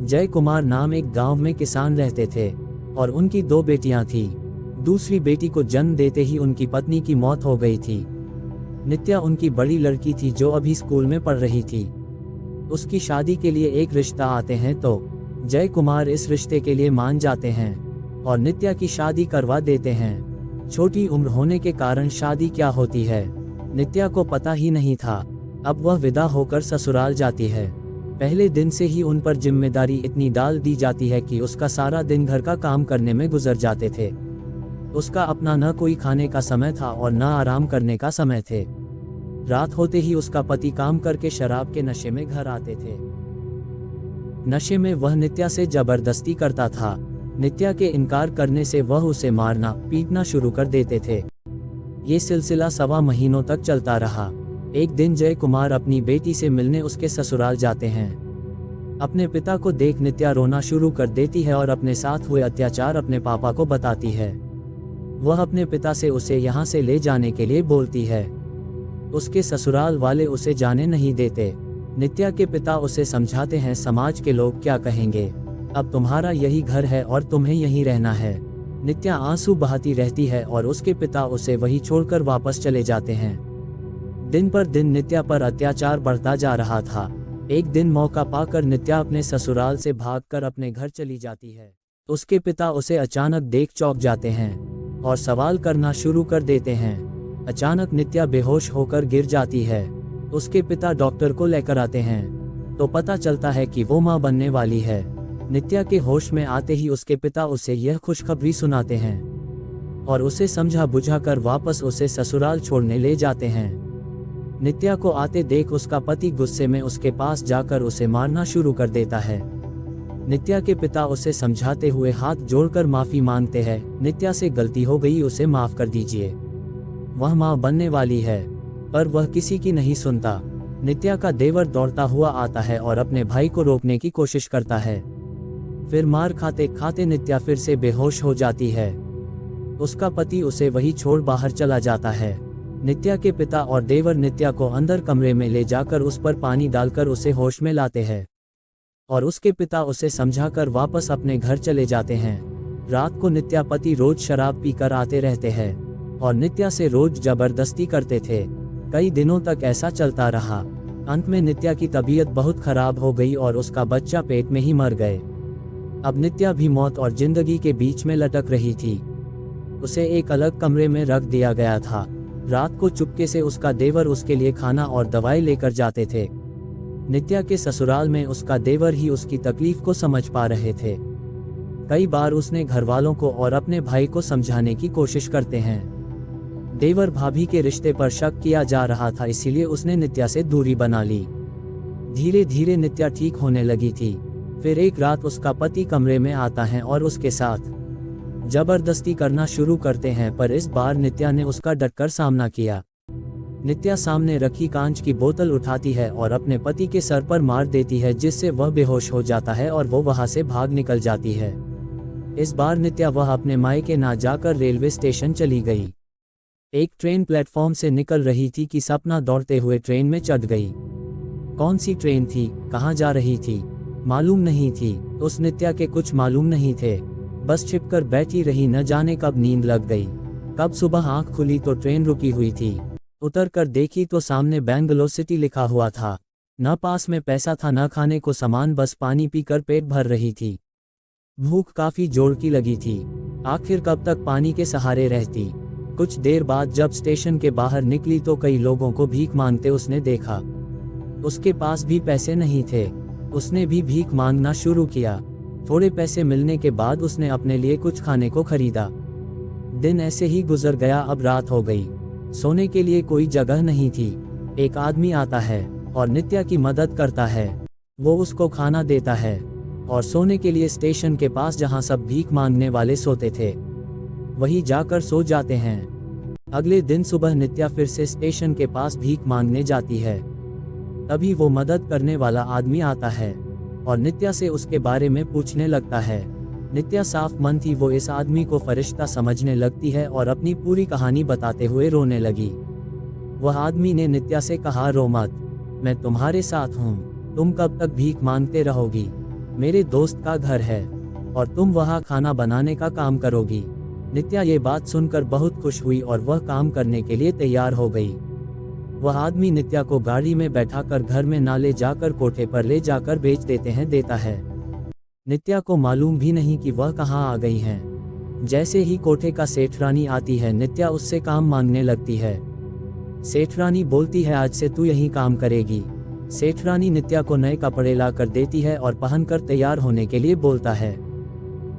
जय कुमार नाम एक गांव में किसान रहते थे और उनकी 2 बेटियां थी। दूसरी बेटी को जन्म देते ही उनकी पत्नी की मौत हो गई थी। नित्या उनकी बड़ी लड़की थी जो अभी स्कूल में पढ़ रही थी। उसकी शादी के लिए एक रिश्ता आते हैं तो जय कुमार इस रिश्ते के लिए मान जाते हैं और नित्या की शादी करवा देते हैं। छोटी उम्र होने के कारण शादी क्या होती है नित्या को पता ही नहीं था। अब वह विदा होकर ससुराल जाती है। पहले दिन से ही उन पर जिम्मेदारी इतनी डाल दी जाती है कि उसका सारा दिन घर का काम करने में गुजर जाते थे। उसका अपना न कोई खाने का समय था और न आराम करने का समय थे। रात होते ही उसका पति काम करके शराब के नशे में घर आते थे। नशे में वह नित्या से जबरदस्ती करता था। नित्या के इनकार करने से वह उसे मारना पीटना शुरू कर देते थे। ये सिलसिला 1.25 महीनों तक चलता रहा। एक दिन जय कुमार अपनी बेटी से मिलने उसके ससुराल जाते हैं। अपने पिता को देख नित्या रोना शुरू कर देती है और अपने साथ हुए अत्याचार अपने पापा को बताती है। वह अपने पिता से उसे यहाँ से ले जाने के लिए बोलती है। उसके ससुराल वाले उसे जाने नहीं देते। नित्या के पिता उसे समझाते हैं, समाज के लोग क्या कहेंगे, अब तुम्हारा यही घर है और तुम्हें यहीं रहना है। नित्या आंसू बहाती रहती है और उसके पिता उसे वहीं छोड़कर वापस चले जाते हैं। दिन पर दिन नित्या पर अत्याचार बढ़ता जा रहा था। एक दिन मौका पाकर नित्या अपने ससुराल से भागकर अपने घर चली जाती है। उसके पिता उसे अचानक देख चौंक जाते हैं और सवाल करना शुरू कर देते हैं। अचानक नित्या बेहोश होकर गिर जाती है। उसके पिता डॉक्टर को लेकर आते हैं तो पता चलता है कि वो मां बनने वाली है। नित्या के होश में आते ही उसके पिता उसे यह खुशखबरी सुनाते हैं और उसे समझा बुझाकर वापस उसे ससुराल छोड़ने ले जाते हैं। नित्या को आते देख उसका पति गुस्से में उसके पास जाकर उसे मारना शुरू कर देता है। नित्या के पिता उसे समझाते हुए हाथ जोड़कर माफी मांगते हैं। नित्या से गलती हो गई, उसे माफ कर दीजिए, वह मां बनने वाली है। पर वह किसी की नहीं सुनता। नित्या का देवर दौड़ता हुआ आता है और अपने भाई को रोकने की कोशिश करता है। फिर मार खाते खाते नित्या फिर से बेहोश हो जाती है। उसका पति उसे वही छोड़ बाहर चला जाता है। नित्या के पिता और देवर नित्या को अंदर कमरे में ले जाकर उस पर पानी डालकर उसे होश में लाते हैं और उसके पिता उसे समझाकर वापस अपने घर चले जाते हैं। रात को नित्या पति रोज शराब पीकर आते रहते हैं और नित्या से रोज जबरदस्ती करते थे। कई दिनों तक ऐसा चलता रहा। अंत में नित्या की तबीयत बहुत खराब हो गई और उसका बच्चा पेट में ही मर गए। अब नित्या भी मौत और जिंदगी के बीच में लटक रही थी। उसे एक अलग कमरे में रख दिया गया था। रात को चुपके से उसका देवर उसके लिए खाना और दवाई लेकर जाते थे। नित्या के ससुराल में उसका देवर ही उसकी तकलीफ को समझ पा रहे थे। कई बार उसने घर वालों को और अपने भाई को समझाने की कोशिश करते हैं। देवर भाभी के रिश्ते पर शक किया जा रहा था, इसीलिए उसने नित्या से दूरी बना ली। धीरे धीरे नित्या ठीक होने लगी थी। फिर एक रात उसका पति कमरे में आता है और उसके साथ जबरदस्ती करना शुरू करते हैं, पर इस बार नित्या ने उसका डटकर सामना किया। नित्या सामने रखी कांच की बोतल उठाती है और अपने पति के सर पर मार देती है, जिससे वह बेहोश हो जाता है और वो वहां से भाग निकल जाती है। इस बार नित्या वह अपने मायके ना जाकर रेलवे स्टेशन चली गई। एक ट्रेन प्लेटफॉर्म से निकल रही थी कि सपना दौड़ते हुए ट्रेन में चढ़ गई। कौन सी ट्रेन थी, कहाँ जा रही थी, मालूम नहीं थी। उस नित्या के कुछ मालूम नहीं थे। बस छिपकर बैठी रही, न जाने कब नींद लग गई। कब सुबह आंख खुली तो ट्रेन रुकी हुई थी। उतर कर देखी तो सामने बेंगलोर सिटी लिखा हुआ था। न पास में पैसा था, न खाने को सामान, बस पानी पीकर पेट भर रही थी। भूख काफी जोर की लगी थी। आखिर कब तक पानी के सहारे रहती। कुछ देर बाद जब स्टेशन के बाहर निकली तो कई लोगों को भीख मांगते उसने देखा। उसके पास भी पैसे नहीं थे। उसने भी भीख मांगना शुरू किया। थोड़े पैसे मिलने के बाद उसने अपने लिए कुछ खाने को खरीदा। दिन ऐसे ही गुजर गया। अब रात हो गई। सोने के लिए कोई जगह नहीं थी। एक आदमी आता है और नित्या की मदद करता है। वो उसको खाना देता है और सोने के लिए स्टेशन के पास जहां सब भीख मांगने वाले सोते थे वहीं जाकर सो जाते हैं। अगले दिन सुबह नित्या फिर से स्टेशन के पास भीख मांगने जाती है। तभी वो मदद करने वाला आदमी आता है और नित्या से उसके बारे में पूछने लगता है। नित्या साफ मन थी, वो इस आदमी को फरिश्ता समझने लगती है और अपनी पूरी कहानी बताते हुए रोने लगी। वह आदमी ने नित्या से कहा, रो मत, मैं तुम्हारे साथ हूँ, तुम कब तक भीख मांगते रहोगी। मेरे दोस्त का घर है और तुम वहाँ खाना बनाने का काम करोगी। नित्या ये बात सुनकर बहुत खुश हुई और वह काम करने के लिए तैयार हो गई। वह आदमी नित्या को गाड़ी में बैठाकर घर में ना ले जाकर कोठे पर ले जाकर बेच देता है। नित्या को मालूम भी नहीं कि वह कहाँ आ गई हैं। जैसे ही कोठे का सेठरानी आती है, नित्या उससे काम मांगने लगती है। सेठरानी बोलती है, आज से तू यही काम करेगी। सेठरानी नित्या को नए कपड़े ला कर देती है और पहनकर तैयार होने के लिए बोलता है।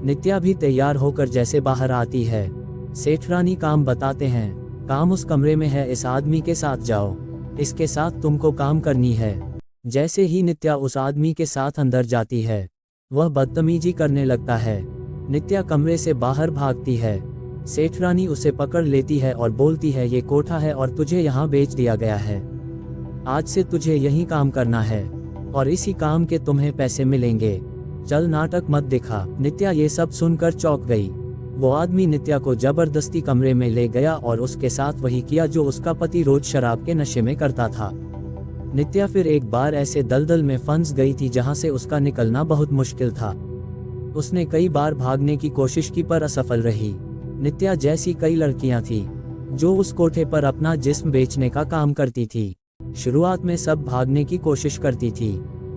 नित्या भी तैयार होकर जैसे बाहर आती है, सेठरानी काम बताते हैं, काम उस कमरे में है, इस आदमी के साथ जाओ, इसके साथ तुमको काम करनी है। जैसे ही नित्या उस आदमी के साथ अंदर जाती है, वह बदतमीजी करने लगता है। नित्या कमरे से बाहर भागती है। सेठरानी उसे पकड़ लेती है और बोलती है, ये कोठा है और तुझे यहाँ बेच दिया गया है। आज से तुझे यही काम करना है और इसी काम के तुम्हें पैसे मिलेंगे। चल, नाटक मत दिखा। नित्या ये सब सुनकर चौंक गई। वो आदमी नित्या को जबरदस्ती कमरे में ले गया और उसके साथ वही किया जो उसका पति रोज शराब के नशे में करता था। नित्या फिर एक बार ऐसे दलदल में फंस गई थी जहां से उसका निकलना बहुत मुश्किल था। उसने कई बार भागने की कोशिश की पर असफल रही। नित्या जैसी कई लड़कियां थी जो उस कोठे पर अपना जिस्म बेचने का काम करती थी। शुरुआत में सब भागने की कोशिश करती थी,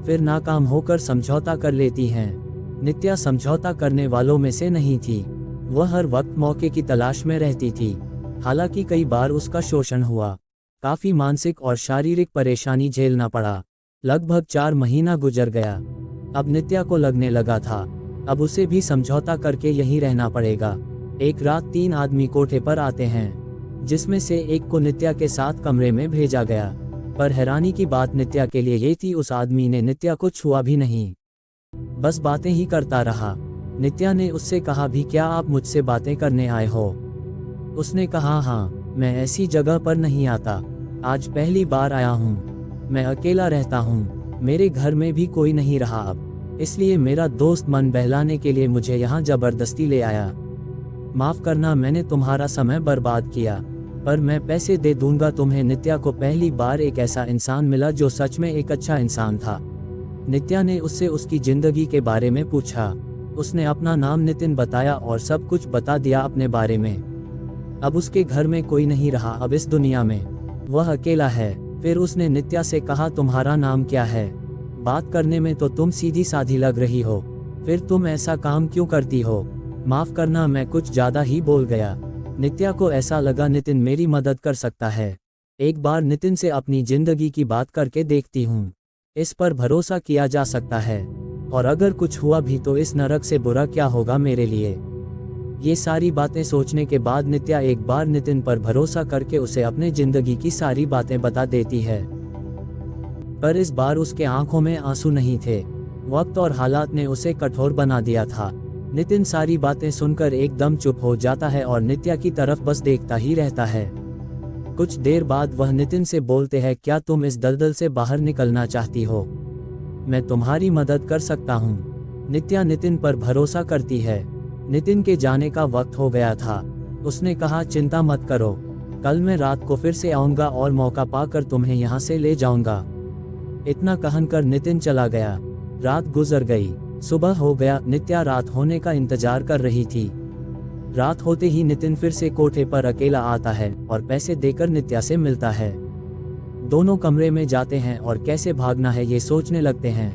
फिर नाकाम होकर समझौता कर लेती हैं। नित्या समझौता करने वालों में से नहीं थी। वह हर वक्त मौके की तलाश में रहती थी। हालांकि कई बार उसका शोषण हुआ, काफी मानसिक और शारीरिक परेशानी झेलना पड़ा। लगभग 4 महीना गुजर गया। अब नित्या को लगने लगा था अब उसे भी समझौता करके यहीं रहना पड़ेगा। एक रात 3 आदमी कोठे पर आते हैं, जिसमें से एक को नित्या के साथ कमरे में भेजा गया। पर हैरानी की बात नित्या के लिए ये थी, उस आदमी ने नित्या को छुआ भी नहीं, बस बातें ही करता रहा। नित्या ने उससे कहा भी, क्या आप मुझसे बातें करने आए हो? उसने कहा, हाँ, मैं ऐसी जगह पर नहीं आता, आज पहली बार आया हूँ। मैं अकेला रहता हूँ, मेरे घर में भी कोई नहीं रहा अब, इसलिए मेरा दोस्त मन बहलाने के लिए मुझे यहाँ जबरदस्ती ले आया। माफ करना, मैंने तुम्हारा समय बर्बाद किया, पर मैं पैसे दे दूंगा तुम्हें। नित्या को पहली बार एक ऐसा इंसान मिला जो सच में एक अच्छा इंसान था। नित्या ने उससे उसकी जिंदगी के बारे में पूछा। उसने अपना नाम नितिन बताया और सब कुछ बता दिया अपने बारे में। अब उसके घर में कोई नहीं रहा, अब इस दुनिया में वह अकेला है। फिर उसने नित्या से कहा, तुम्हारा नाम क्या है? बात करने में तो तुम सीधी साधी लग रही हो, फिर तुम ऐसा काम क्यों करती हो? माफ करना, मैं कुछ ज्यादा ही बोल गया। नित्या को ऐसा लगा नितिन मेरी मदद कर सकता है। एक बार नितिन से अपनी जिंदगी की बात करके देखती हूँ, इस पर भरोसा किया जा सकता है, और अगर कुछ हुआ भी तो इस नरक से बुरा क्या होगा मेरे लिए। ये सारी बातें सोचने के बाद नित्या एक बार नितिन पर भरोसा करके उसे अपने जिंदगी की सारी बातें बता देती है। पर इस बार उसके आंखों में आंसू नहीं थे। वक्त और हालात ने उसे कठोर बना दिया था। नितिन सारी बातें सुनकर एकदम चुप हो जाता है और नित्या की तरफ बस देखता ही रहता है। कुछ देर बाद वह नितिन से बोलते हैं, क्या तुम इस दलदल से बाहर निकलना चाहती हो? मैं तुम्हारी मदद कर सकता हूँ। नित्या नितिन पर भरोसा करती है। नितिन के जाने का वक्त हो गया था। उसने कहा, चिंता मत करो, कल मैं रात को फिर से आऊंगा और मौका पाकर तुम्हें यहाँ से ले जाऊंगा। इतना कहकर नितिन चला गया। रात गुजर गई, सुबह हो गया। नित्या रात होने का इंतजार कर रही थी। रात होते ही नितिन फिर से कोठे पर अकेला आता है और पैसे देकर नित्या से मिलता है। दोनों कमरे में जाते हैं और कैसे भागना है ये सोचने लगते हैं।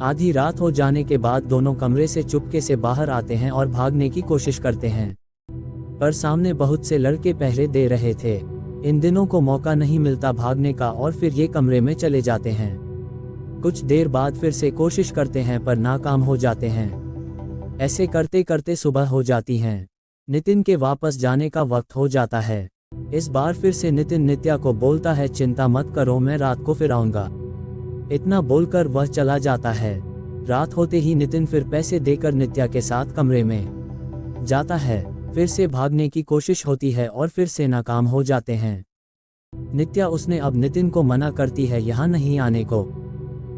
आधी रात हो जाने के बाद दोनों कमरे से चुपके से बाहर आते हैं और भागने की कोशिश करते हैं, पर सामने बहुत से लड़के पहरे दे रहे थे। इन दिनों को मौका नहीं मिलता भागने का और फिर ये कमरे में चले जाते हैं। कुछ देर बाद फिर से कोशिश करते हैं पर नाकाम हो जाते हैं। ऐसे करते करते सुबह हो जाती है। नितिन के वापस जाने का वक्त हो जाता है। इस बार फिर से नितिन नित्या को बोलता है, चिंता मत करो, मैं रात को फिर आऊंगा। इतना बोलकर वह चला जाता है। रात होते ही नितिन फिर पैसे देकर नित्या के साथ कमरे में जाता है। फिर से भागने की कोशिश होती है और फिर से नाकाम हो जाते हैं। नित्या उसने अब नितिन को मना करती है यहाँ नहीं आने को।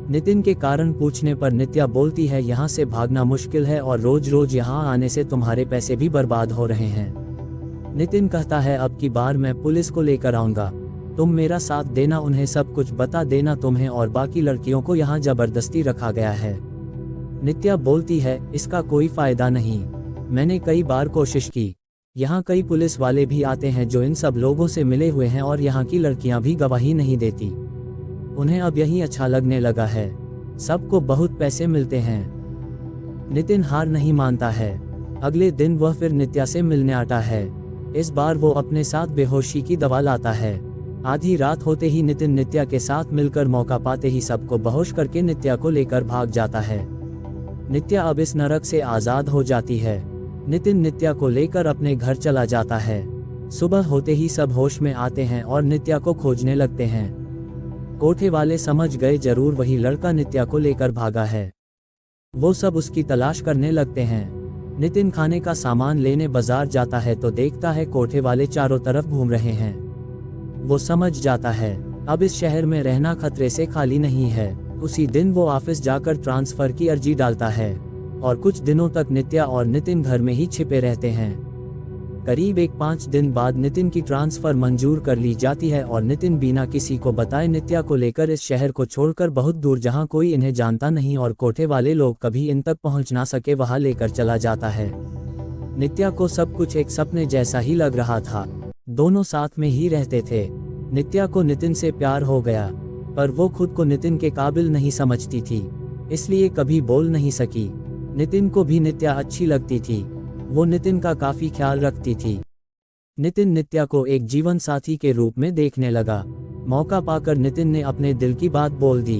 नितिन के कारण पूछने पर नित्या बोलती है, यहाँ से भागना मुश्किल है और रोज रोज यहाँ आने से तुम्हारे पैसे भी बर्बाद हो रहे हैं। नितिन कहता है, अब की बार मैं पुलिस को लेकर आऊंगा, तुम मेरा साथ देना, उन्हें सब कुछ बता देना, तुम्हें और बाकी लड़कियों को यहाँ जबरदस्ती रखा गया है। नित्या बोलती है, इसका कोई फायदा नहीं, मैंने कई बार कोशिश की। यहाँ कई पुलिस वाले भी आते हैं जो इन सब लोगों से मिले हुए हैं और यहाँ की लड़कियाँ भी गवाही नहीं देती। उन्हें अब यही अच्छा लगने लगा है, सबको बहुत पैसे मिलते हैं। नितिन हार नहीं मानता है। अगले दिन वह फिर नित्या से मिलने आता है। इस बार वो अपने साथ बेहोशी की दवा लाता है। आधी रात होते ही नितिन नित्या के साथ मिलकर मौका पाते ही सबको बेहोश करके नित्या को लेकर भाग जाता है। नित्या अब इस नरक से आज़ाद हो जाती है। नितिन नित्या को लेकर अपने घर चला जाता है। सुबह होते ही सब होश में आते हैं और नित्या को खोजने लगते हैं। कोठे वाले समझ गए जरूर वही लड़का नित्या को लेकर भागा है। वो सब उसकी तलाश करने लगते हैं। नितिन खाने का सामान लेने बाजार जाता है तो देखता है कोठे वाले चारों तरफ घूम रहे हैं। वो समझ जाता है अब इस शहर में रहना खतरे से खाली नहीं है। उसी दिन वो ऑफिस जाकर ट्रांसफर की अर्जी डालता है और कुछ दिनों तक नित्या और नितिन घर में ही छिपे रहते हैं। करीब 5 दिन बाद नितिन की ट्रांसफर मंजूर कर ली जाती है और नितिन बिना किसी को बताए नित्या को लेकर इस शहर को छोड़कर बहुत दूर जहां कोई इन्हें जानता नहीं और कोठे वाले लोग कभी इन तक पहुंच ना सके वहां लेकर चला जाता है। नित्या को सब कुछ एक सपने जैसा ही लग रहा था। दोनों साथ में ही रहते थे। नित्या को नितिन से प्यार हो गया, पर वो खुद को नितिन के काबिल नहीं समझती थी, इसलिए कभी बोल नहीं सकी। नितिन को भी नित्या अच्छी लगती थी, वो नितिन का काफी ख्याल रखती थी। नितिन नित्या को एक जीवन साथी के रूप में देखने लगा। मौका पाकर नितिन ने अपने दिल की बात बोल दी,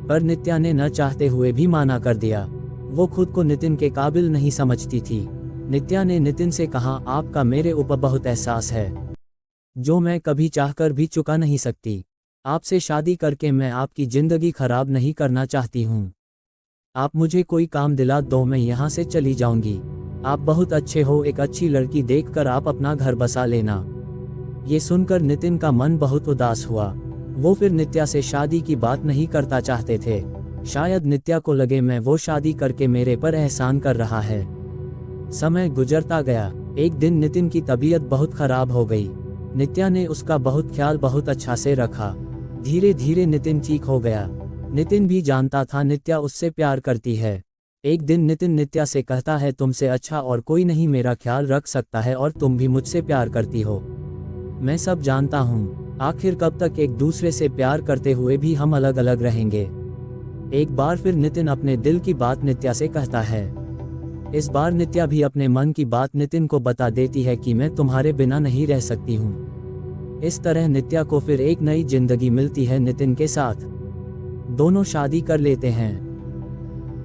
पर नित्या ने न चाहते हुए भी माना कर दिया। वो खुद को नितिन के काबिल नहीं समझती थी। नित्या ने नितिन से कहा, आपका मेरे ऊपर बहुत एहसास है, जो मैं कभी चाहकर भी चुका नहीं सकती। आपसे शादी करके मैं आपकी जिंदगी खराब नहीं करना चाहती हूँ। आप मुझे कोई काम दिला दो, मैं यहाँ से चली जाऊंगी। आप बहुत अच्छे हो, एक अच्छी लड़की देखकर आप अपना घर बसा लेना। ये सुनकर नितिन का मन बहुत उदास हुआ। वो फिर नित्या से शादी की बात नहीं करता चाहते थे। शायद नित्या को लगे मैं वो शादी करके मेरे पर एहसान कर रहा है। समय गुजरता गया। एक दिन नितिन की तबीयत बहुत खराब हो गई। नित्या ने उसका बहुत ख्याल बहुत अच्छा से रखा। धीरे धीरे नितिन ठीक हो गया। नितिन भी जानता था नित्या उससे प्यार करती है। एक दिन नितिन नित्या से कहता है, तुमसे अच्छा और कोई नहीं मेरा ख्याल रख सकता है और तुम भी मुझसे प्यार करती हो। मैं सब जानता हूँ, आखिर कब तक एक दूसरे से प्यार करते हुए भी हम अलग अलग रहेंगे। एक बार फिर नितिन अपने दिल की बात नित्या से कहता है। इस बार नित्या भी अपने मन की बात नितिन को बता देती है कि मैं तुम्हारे बिना नहीं रह सकती हूँ। इस तरह नित्या को फिर एक नई जिंदगी मिलती है नितिन के साथ। दोनों शादी कर लेते हैं।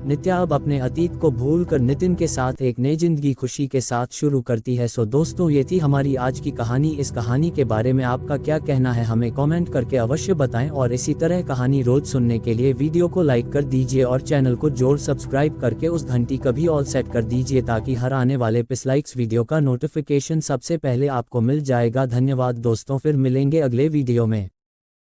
नित्या अब अपने अतीत को भूलकर नितिन के साथ एक नई जिंदगी खुशी के साथ शुरू करती है। सो दोस्तों, ये थी हमारी आज की कहानी। इस कहानी के बारे में आपका क्या कहना है हमें कमेंट करके अवश्य बताएं और इसी तरह कहानी रोज सुनने के लिए वीडियो को लाइक कर दीजिए और चैनल को जोर सब्सक्राइब करके उस घंटी का भी ऑल सेट कर दीजिए ताकि हर आने वाले पिसलाइक्स वीडियो का नोटिफिकेशन सबसे पहले आपको मिल जाएगा। धन्यवाद दोस्तों, फिर मिलेंगे अगले वीडियो में।